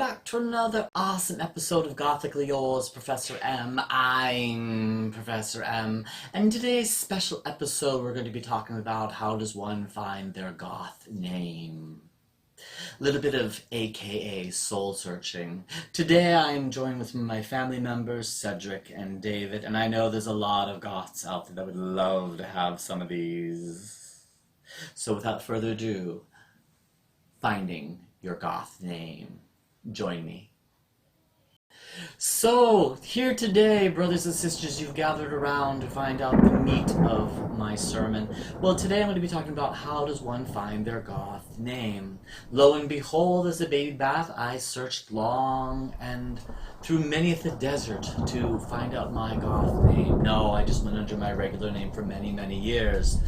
back to another awesome episode of Gothically Yours Professor M. I'm Professor M, and in today's special episode we're going to be talking about how does one find their goth name. A little bit of AKA soul searching. Today I'm joined with my family members, Cedric and David, and I know there's a lot of goths out there that would love to have some of these. So without further ado, finding your goth name. Join me. So, here today, brothers and sisters, you've gathered around to find out the meat of my sermon. Well, today I'm going to be talking about how does one find their goth name. Lo and behold, as a baby bat, I searched long and through many of the desert to find out my goth name. No, I just went under my regular name for many, many years.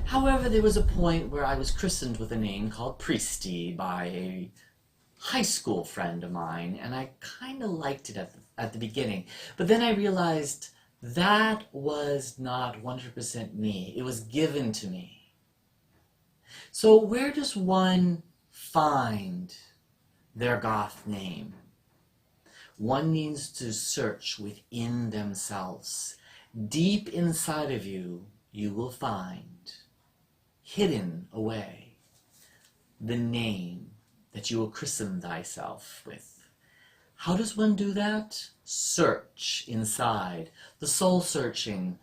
However, there was a point where I was christened with a name called Priesty by a high school friend of mine, and I kind of liked it at the beginning. But then I realized that was not 100% me. It was given to me. So where does one find their goth name? One needs to search within themselves. Deep inside of you, you will find, hidden away, the name that you will christen thyself with. How does one do that? Search inside. The soul searching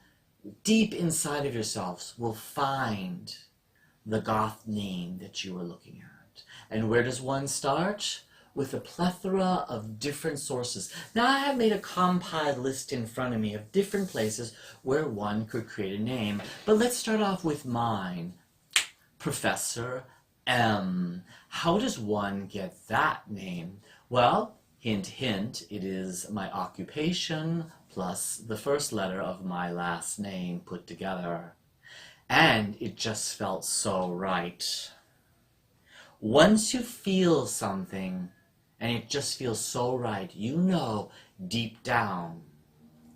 deep inside of yourselves will find the goth name that you are looking at. And where does one start? With a plethora of different sources. Now I have made a compiled list in front of me of different places where one could create a name. But let's start off with mine, Professor M. How does one get that name? Well, hint, hint, it is my occupation plus the first letter of my last name put together. And it just felt so right. Once you feel something, and it just feels so right, you know deep down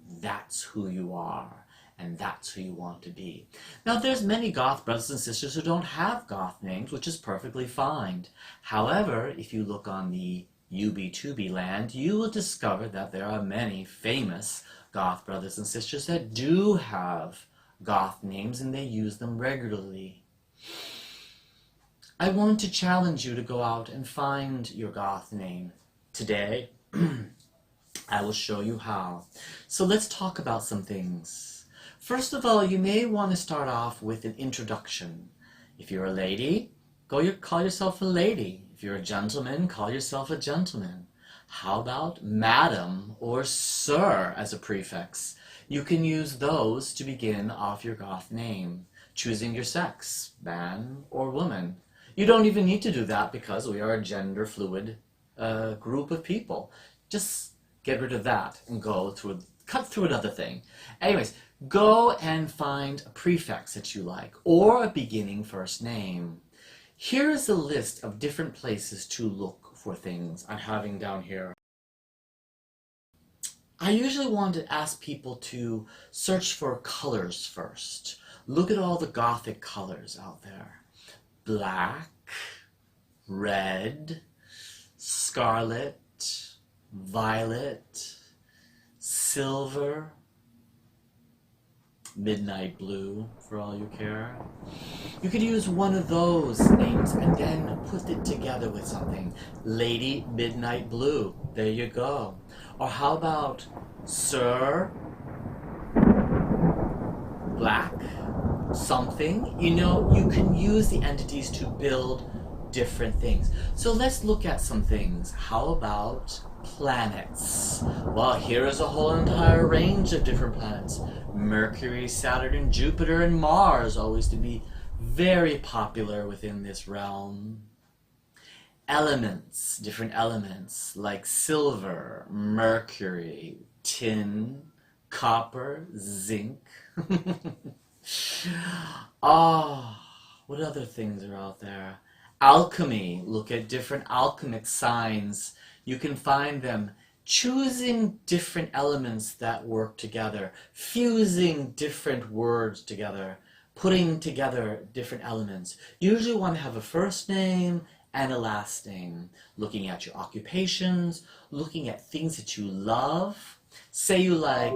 that's who you are. And that's who you want to be. Now, there's many goth brothers and sisters who don't have goth names, which is perfectly fine. However, if you look on the UB2B land, you will discover that there are many famous goth brothers and sisters that do have goth names, and they use them regularly. I want to challenge you to go out and find your goth name. Today, I will show you how. So let's talk about some things. First of all, you may want to start off with an introduction. If you're a lady, call yourself a lady. If you're a gentleman, call yourself a gentleman. How about madam or sir as a prefix? You can use those to begin off your goth name. Choosing your sex, man or woman. You don't even need to do that because we are a gender fluid group of people. Just get rid of that and cut through another thing. Anyways, go and find a prefix that you like, or a beginning first name. Here is a list of different places to look for things I'm having down here. I usually want to ask people to search for colors first. Look at all the gothic colors out there. Black, red, scarlet, violet, silver, midnight blue, for all you care. You could use one of those names and then put it together with something. Lady Midnight Blue, there you go. Or how about Sir Black something? You know, you can use the entities to build different things. So let's look at some things. How about planets? Well, here is a whole entire range of different planets. Mercury, Saturn, and Jupiter, and Mars always to be very popular within this realm. Elements, different elements like silver, mercury, tin, copper, zinc. What other things are out there? Alchemy, look at different alchemic signs. You can find them. Choosing different elements that work together, fusing different words together, putting together different elements. You usually want to have a first name and a last name. Looking at your occupations, looking at things that you love. Say you like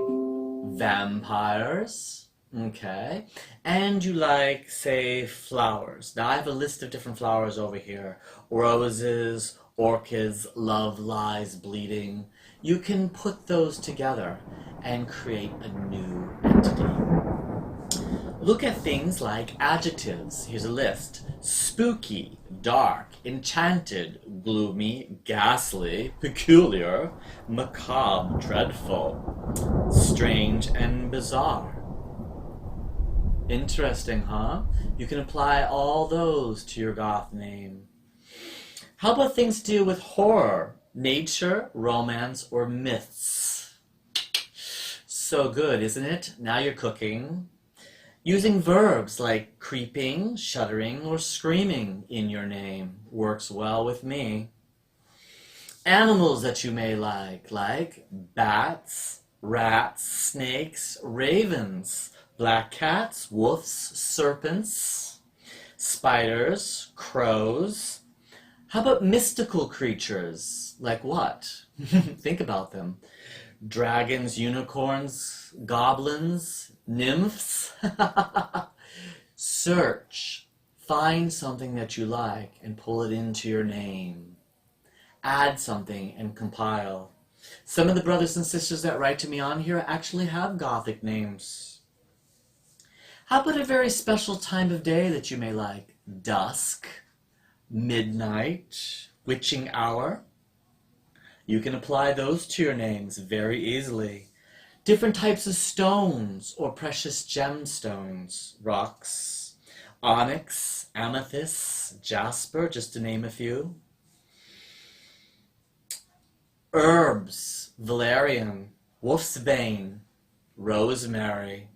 vampires, okay, and you like, say, flowers. Now I have a list of different flowers over here. Roses, orchids, love lies bleeding. You can put those together and create a new entity. Look at things like adjectives. Here's a list. Spooky, dark, enchanted, gloomy, ghastly, peculiar, macabre, dreadful, strange, and bizarre. Interesting, huh? You can apply all those to your goth name. How about things to do with horror, nature, romance, or myths? So good, isn't it? Now you're cooking. Using verbs like creeping, shuddering, or screaming in your name works well with me. Animals that you may like bats, rats, snakes, ravens, black cats, wolves, serpents, spiders, crows. How about mystical creatures? Like what? Think about them. Dragons, unicorns, goblins, nymphs. Search. Find something that you like and pull it into your name. Add something and compile. Some of the brothers and sisters that write to me on here actually have Gothic names. How about a very special time of day that you may like? Dusk, midnight, witching hour. You can apply those to your names very easily. Different types of stones or precious gemstones, rocks, onyx, amethyst, jasper, just to name a few. Herbs, valerian, wolfsbane, rosemary.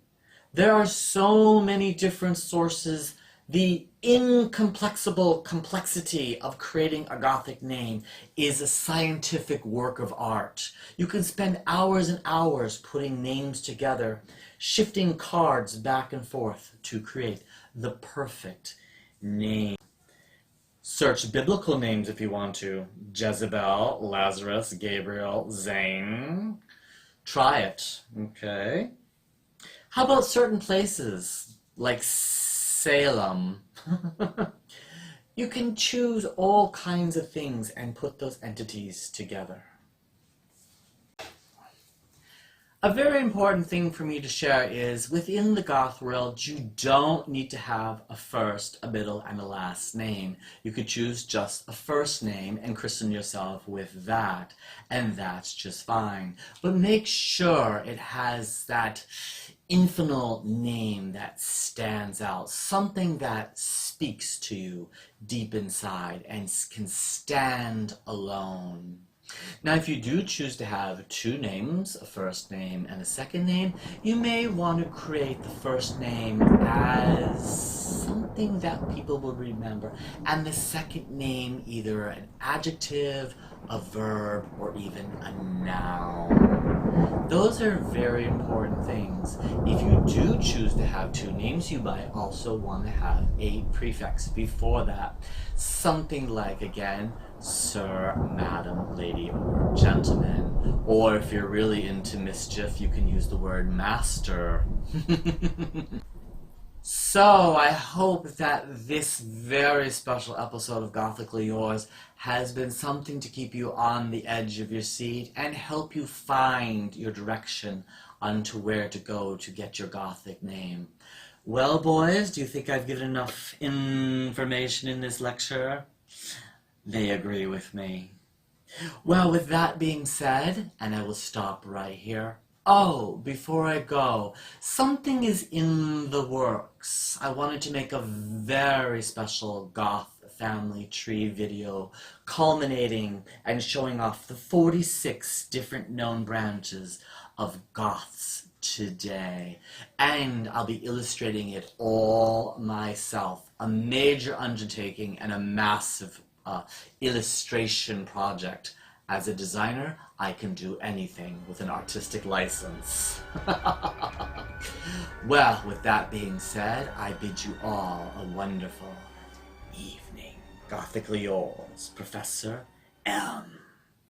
There are so many different sources. The incomplexable complexity of creating a Gothic name is a scientific work of art. You can spend hours and hours putting names together, shifting cards back and forth to create the perfect name. Search biblical names if you want to. Jezebel, Lazarus, Gabriel, Zane. Try it, okay? How about certain places like Salem? You can choose all kinds of things and put those entities together. A very important thing for me to share is within the Goth world, you don't need to have a first, a middle, and a last name. You could choose just a first name and christen yourself with that, and that's just fine. But make sure it has that infinite name that stands out, something that speaks to you deep inside and can stand alone. Now, if you do choose to have two names, a first name and a second name, you may want to create the first name as something that people will remember, and the second name either an adjective, a verb, or even a noun. Those are very important things. If you do choose to have two names, you might also want to have a prefix before that. Something like, again, Sir, Madam, Lady, or Gentleman. Or if you're really into mischief, you can use the word Master. So, I hope that this very special episode of Gothically Yours has been something to keep you on the edge of your seat and help you find your direction onto where to go to get your Gothic name. Well, boys, do you think I've given enough information in this lecture? They agree with me. Well, with that being said, and I will stop right here. Oh, before I go, something is in the works. I wanted to make a very special Goth family tree video culminating and showing off the 46 different known branches of Goths today. And I'll be illustrating it all myself. A major undertaking and a massive illustration project. As a designer, I can do anything with an artistic license. Well, with that being said, I bid you all a wonderful evening. Gothically Yours Professor M.